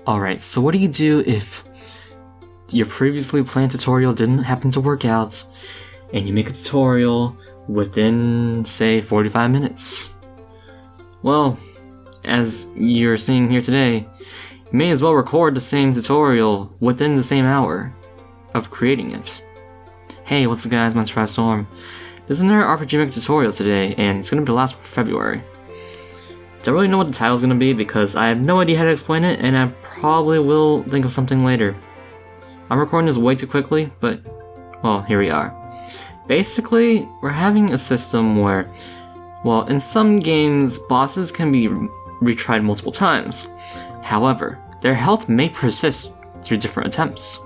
Alright, so what do you do if your previously planned tutorial didn't happen to work out, and you make a tutorial within, say, 45 minutes? Well, as you're seeing here today, you may as well record the same tutorial within the same hour of creating it. Hey, what's up guys, Monster Storm. This is another RPG Maker tutorial today, and it's going to be the last one for February. Don't really know what the title's going to be because I have no idea how to explain it, and I probably will think of something later. I'm recording this way too quickly, but, well, here we are. Basically, we're having a system where, well, in some games, bosses can be retried multiple times. However, their health may persist through different attempts.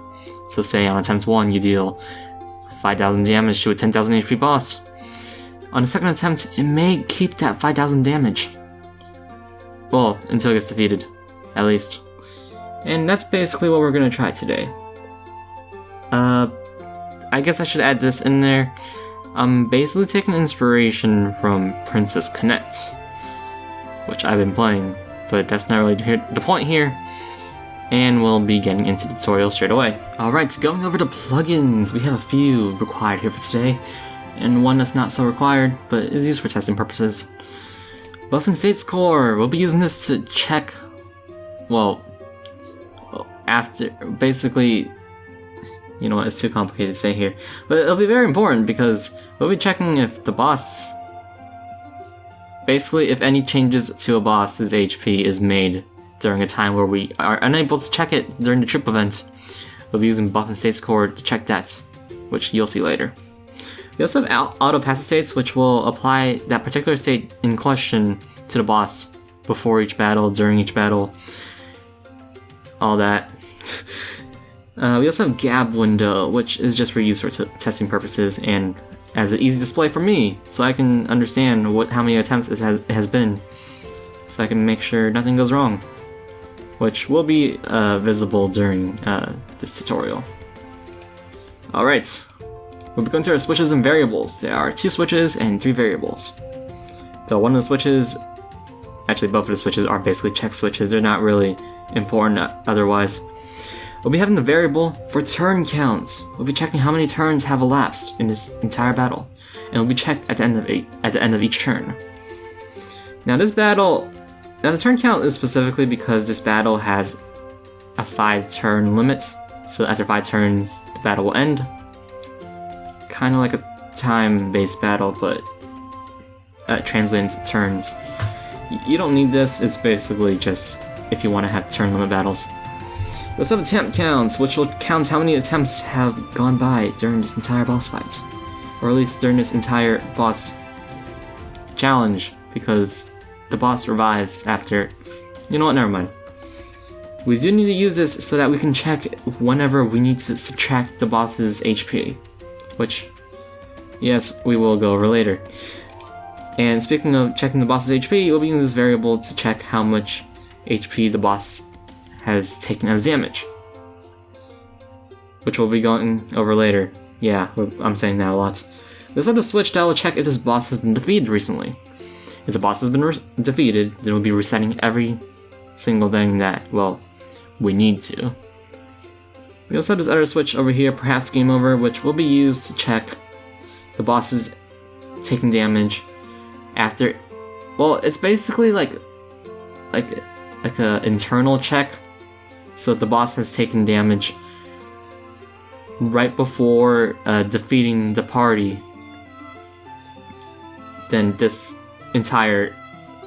So say on attempt 1 you deal 5,000 damage to a 10,000 HP boss. On the second attempt, it may keep that 5,000 damage. Well, until it gets defeated, at least. And that's basically what we're gonna try today. I guess I should add this in there. I'm basically taking inspiration from Princess Connect, which I've been playing, but that's not really the point here. And we'll be getting into the tutorial straight away. Alright, so going over to plugins, we have a few required here for today, and one that's not so required, but is used for testing purposes. Buff and State Score, we'll be using this to check, well, after, basically, you know what, it's too complicated to say here, but it'll be very important because we'll be checking if the boss, basically if any changes to a boss's HP is made during a time where we are unable to check it during the trip event. We'll be using Buff and State Score to check that, which you'll see later. We also have auto passive states, which will apply that particular state in question to the boss before each battle, during each battle, all that. We also have Gab window, which is just for use for testing purposes and as an easy display for me, so I can understand how many attempts it has been, so I can make sure nothing goes wrong, which will be visible during this tutorial. Alright, we'll be going to our switches and variables. There are 2 switches and 3 variables. Though one of the switches, actually both of the switches are basically check switches, they're not really important otherwise. We'll be having the variable for turn count. We'll be checking how many turns have elapsed in this entire battle, and will be checked at the end of each turn. Now the turn count is specifically because this battle has a 5-turn limit, so after 5 turns the battle will end. Kind of like a time-based battle, but translated into turns. You don't need this, it's basically just if you want to have turn limit battles. We also have attempt counts, which will count how many attempts have gone by during this entire boss fight. Or at least during this entire boss challenge, because the boss revives after... You know what, never mind. We do need to use this so that we can check whenever we need to subtract the boss's HP. Which, yes, we will go over later. And speaking of checking the boss's HP, we'll be using this variable to check how much HP the boss has taken as damage, which we'll be going over later. Yeah, I'm saying that a lot. We also have the switch that will check if this boss has been defeated recently. If the boss has been defeated, then we'll be resetting every single thing that, well, we need to. We also have this other switch over here, perhaps game over, which will be used to check the boss's taking damage after, well, it's basically like a internal check. So if the boss has taken damage right before defeating the party, then this entire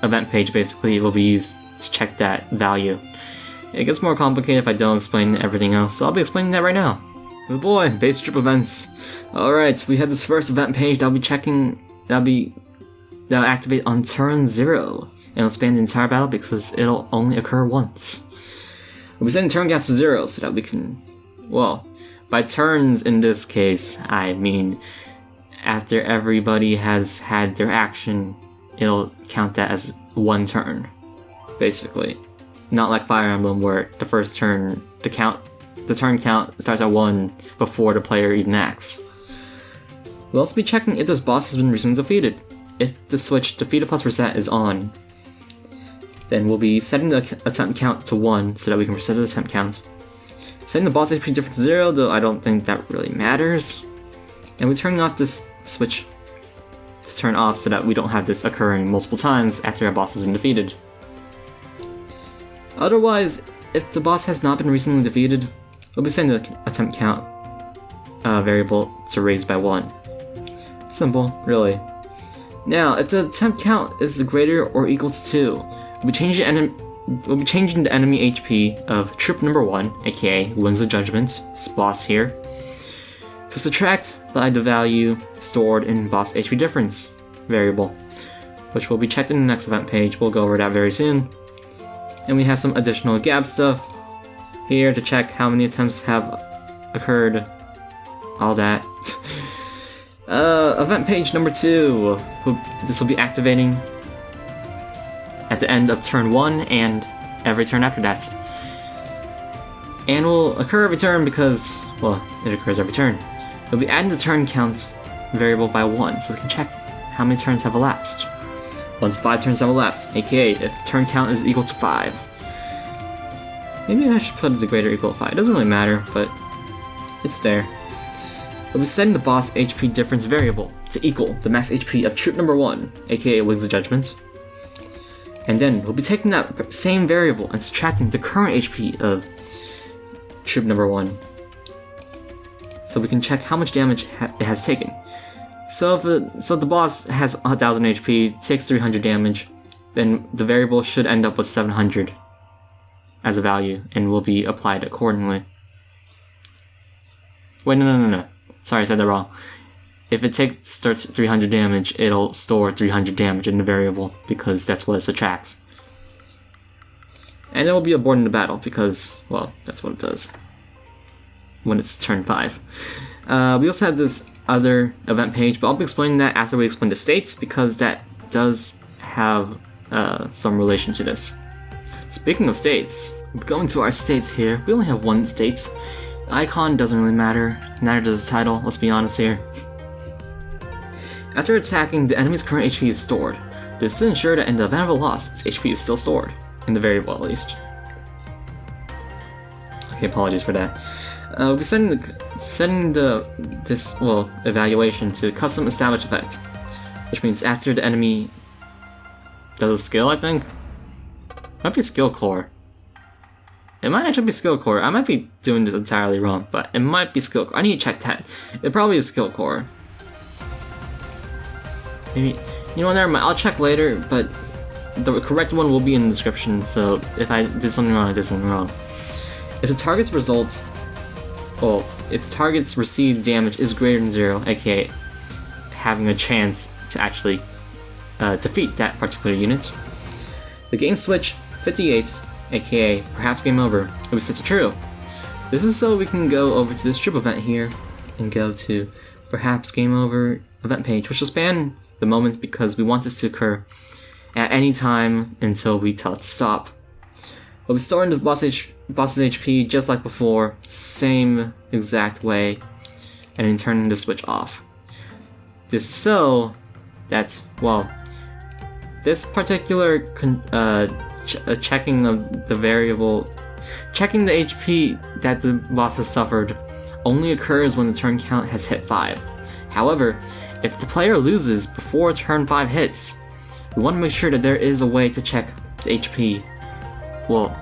event page basically will be used to check that value. It gets more complicated if I don't explain everything else, so I'll be explaining that right now. Oh boy, base trip events. Alright, so we have this first event page that'll activate on turn 0, and it'll span the entire battle because it'll only occur once. We'll be setting turn gap to 0 so that we can, well, by turns in this case, I mean after everybody has had their action, it'll count that as 1 turn, basically. Not like Fire Emblem where the first turn, the turn count starts at 1 before the player even acts. We'll also be checking if this boss has been recently defeated, if the switch defeated plus reset is on. Then we'll be setting the attempt count to 1 so that we can reset the attempt count. Setting the boss HP difference to 0, though I don't think that really matters. And we're turning off this switch to turn off so that we don't have this occurring multiple times after our boss has been defeated. Otherwise, if the boss has not been recently defeated, we'll be setting the attempt count variable to raise by 1. Simple, really. Now, if the attempt count is greater or equal to 2, we'll be changing the enemy HP of troop number 1, aka Wings of Judgment, this boss here, to subtract by the value stored in boss HP difference variable, which will be checked in the next event page. We'll go over that very soon. And we have some additional gap stuff here to check how many attempts have occurred, all that. Event page number 2. This will be activating at the end of turn 1 and every turn after that. And will occur every turn because, well, it occurs every turn. We'll be adding the turn count variable by 1 so we can check how many turns have elapsed. Once 5 turns have elapsed, aka if turn count is equal to 5. Maybe I should put it to greater or equal to 5. It doesn't really matter, but it's there. We'll be setting the boss HP difference variable to equal the max HP of troop number 1, aka Wings of Judgment. And then we'll be taking that same variable and subtracting the current HP of troop number 1, so we can check how much damage it has taken. So if the boss has 1000 HP, takes 300 damage, then the variable should end up with 700 as a value and will be applied accordingly. Wait, no. Sorry, I said that wrong. If it starts 300 damage, it'll store 300 damage in the variable because that's what it subtracts. And it will be aborting the battle because, well, that's what it does when it's turn 5. We also have this other event page, but I'll be explaining that after we explain the states because that does have some relation to this. Speaking of states, going to our states here, we only have one state. The icon doesn't really matter, neither does the title, let's be honest here. After attacking, the enemy's current HP is stored. This is to ensure that in the event of a loss, its HP is still stored, in the variable at least. Okay, apologies for that. We'll be setting this evaluation to custom established effect, which means after the enemy does a skill, I think? Might be skill core. It might actually be skill core. I might be doing this entirely wrong, but it might be skill core. I need to check that. It probably is skill core. Maybe, you know what, never mind. I'll check later, but the correct one will be in the description, so if I did something wrong, I did something wrong. If the target's result, well, if the target's received damage is greater than 0, aka having a chance to actually defeat that particular unit, the game switch 58, aka perhaps game over, will be set to true. This is so we can go over to this troop event here and go to perhaps game over event page, which will span the moment because we want this to occur at any time until we tell it to stop. We'll be storing the boss's HP just like before, same exact way, and then turning the switch off. This is so that, well, this particular checking of the variable, checking the HP that the boss has suffered only occurs when the turn count has hit 5. However, if the player loses before turn 5 hits, we want to make sure that there is a way to check the HP, well,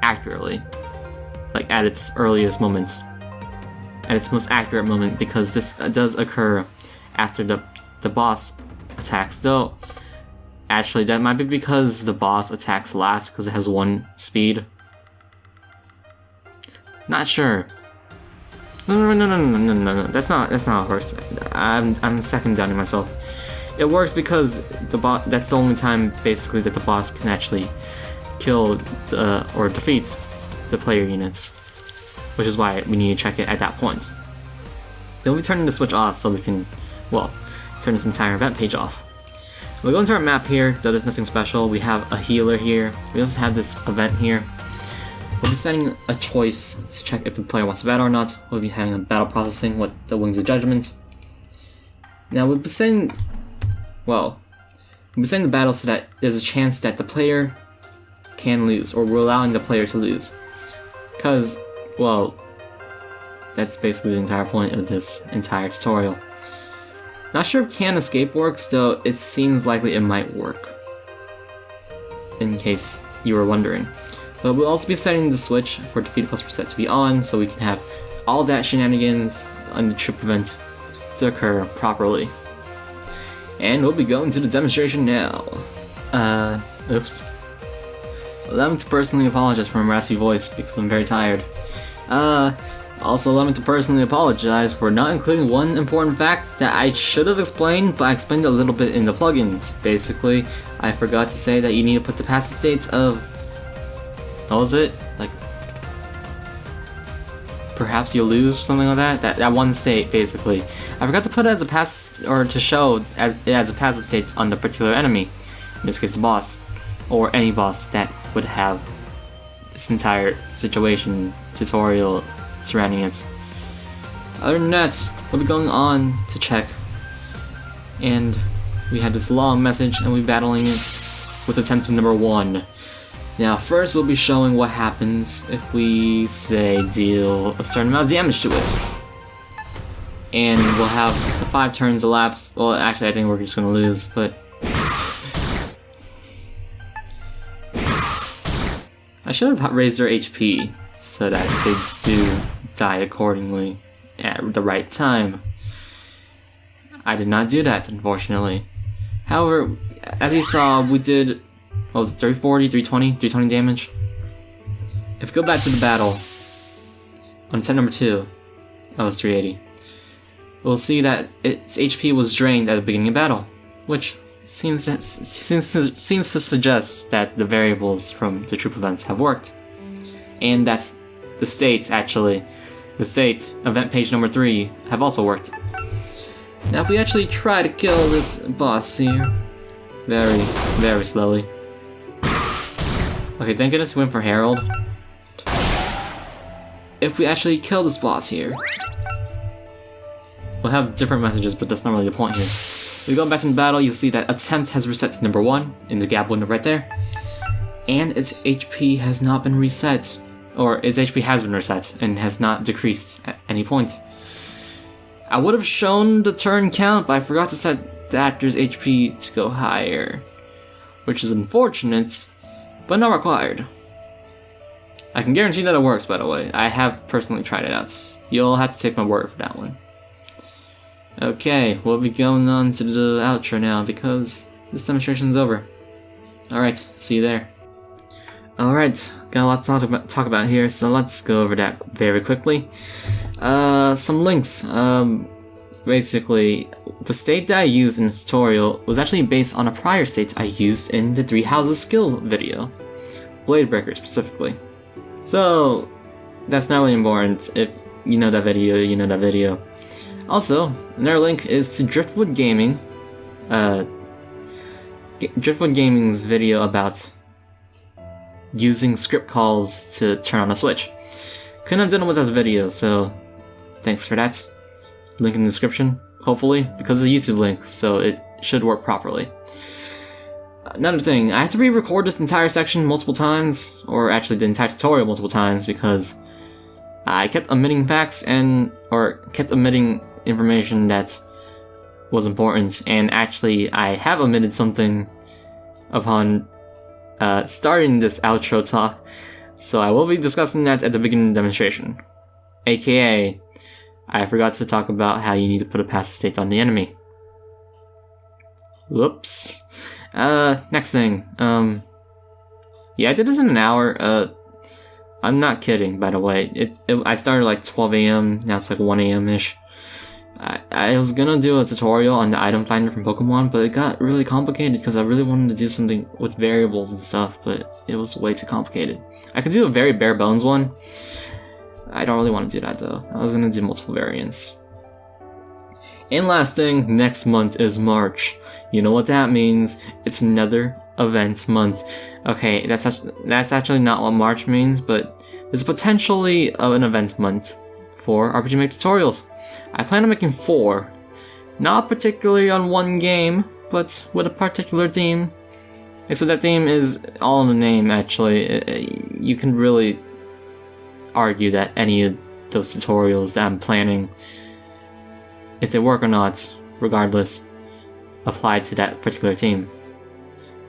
accurately, like at its earliest moment, at its most accurate moment, because this does occur after the boss attacks, though actually that might be because the boss attacks last because it has 1 speed. Not sure. No. That's not how it works. I'm second doubting myself. It works because that's the only time basically that the boss can actually kill or defeat the player units, which is why we need to check it at that point. Then we turn the switch off so we can, well, turn this entire event page off. We go into our map here, though there's nothing special. We have a healer here. We also have this event here. We'll be setting a choice to check if the player wants to battle or not. We'll be having a battle processing with the Wings of Judgment. Now we'll be setting, well, we'll be setting the battle so that there's a chance that the player can lose, or we're allowing the player to lose. Because, well, that's basically the entire point of this entire tutorial. Not sure if can escape works, though it seems likely it might work. In case you were wondering. But we'll also be setting the switch for defeat plus reset to be on, so we can have all that shenanigans on the troop event to occur properly. And we'll be going to the demonstration now. Oops. Allow me to personally apologize for my raspy voice because I'm very tired. Also allow me to personally apologize for not including one important fact that I should have explained, but I explained a little bit in the plugins. Basically, I forgot to say that you need to put the passive states of... what was it? Like... perhaps you'll lose or something like that? That one state, basically. I forgot to put it as a pass... or to show as a passive state on the particular enemy. In this case, the boss. Or any boss that would have this entire situation, tutorial surrounding it. Other than that, we'll be going on to check. And we had this long message and we'll be battling it with attempt number 1. Now first we'll be showing what happens if we, say, deal a certain amount of damage to it. And we'll have the 5 turns elapse. Well, actually I think we're just gonna lose, but... I should have raised their HP so that they do die accordingly at the right time. I did not do that, unfortunately. However, as you saw, we did, what was it, 340, 320, 320 damage? If we go back to the battle, on attempt number 2, that was 380. We'll see that its HP was drained at the beginning of battle, which seems to suggest that the variables from the troop events have worked. And that's the states, actually. The states, event page number 3, have also worked. Now if we actually try to kill this boss here, very slowly. Okay, thank goodness we went for Herald. If we actually kill this boss here, we'll have different messages, but that's not really the point here. If we go back to the battle, you'll see that attempt has reset to number 1 in the gap window right there. And its HP has not been reset. Or its HP has been reset and has not decreased at any point. I would have shown the turn count, but I forgot to set the actor's HP to go higher. Which is unfortunate, but not required. I can guarantee that it works, by the way. I have personally tried it out. You'll have to take my word for that one. Okay, we'll be going on to the outro now because this demonstration's over. Alright, see you there. Alright, got a lot to talk about here, so let's go over that very quickly. Some links. Basically, the state that I used in this tutorial was actually based on a prior state I used in the 3 Houses Skills video. Blade Breaker specifically. So, that's not really important. If you know that video, you know that video. Also, another link is to Driftwood Gaming. Driftwood Gaming's video about using script calls to turn on a switch. Couldn't have done it without the video, so thanks for that. Link in the description, hopefully, because it's a YouTube link, so it should work properly. Another thing, I had to re-record this entire section multiple times, or actually the entire tutorial multiple times, because I kept omitting facts or kept omitting information that was important, and actually I have omitted something upon starting this outro talk, so I will be discussing that at the beginning of the demonstration. AKA, I forgot to talk about how you need to put a passive state on the enemy. Whoops. Next thing, yeah, I did this in an hour. I'm not kidding, by the way. I started like 12 AM, now it's like 1 AM-ish. I was gonna do a tutorial on the item finder from Pokemon, but it got really complicated because I really wanted to do something with variables and stuff, but it was way too complicated. I could do a very bare bones one. I don't really want to do that though. I was gonna do multiple variants. And last thing, next month is March. You know what that means? It's another event month. Okay, that's actually not what March means, but there's potentially an event month for RPG Maker tutorials. I plan on making 4, not particularly on one game, but with a particular theme. So that theme is all in the name, actually. You can really argue that any of those tutorials that I'm planning, if they work or not, regardless, apply to that particular theme.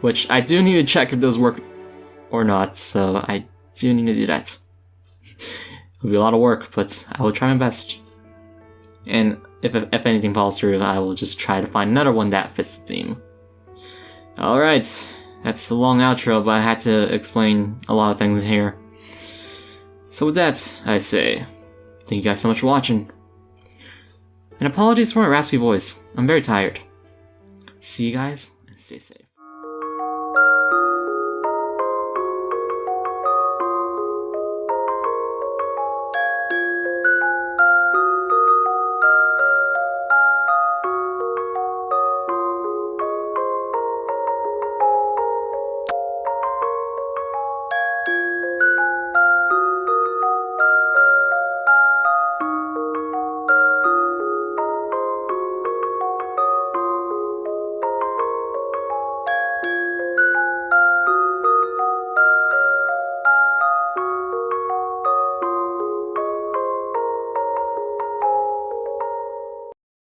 Which I do need to check if those work or not, so I do need to do that. It'll be a lot of work, but I will try my best. And if anything falls through, I will just try to find another one that fits the theme. Alright, that's a long outro, but I had to explain a lot of things here. So with that, I say, thank you guys so much for watching. And apologies for my raspy voice, I'm very tired. See you guys, and stay safe.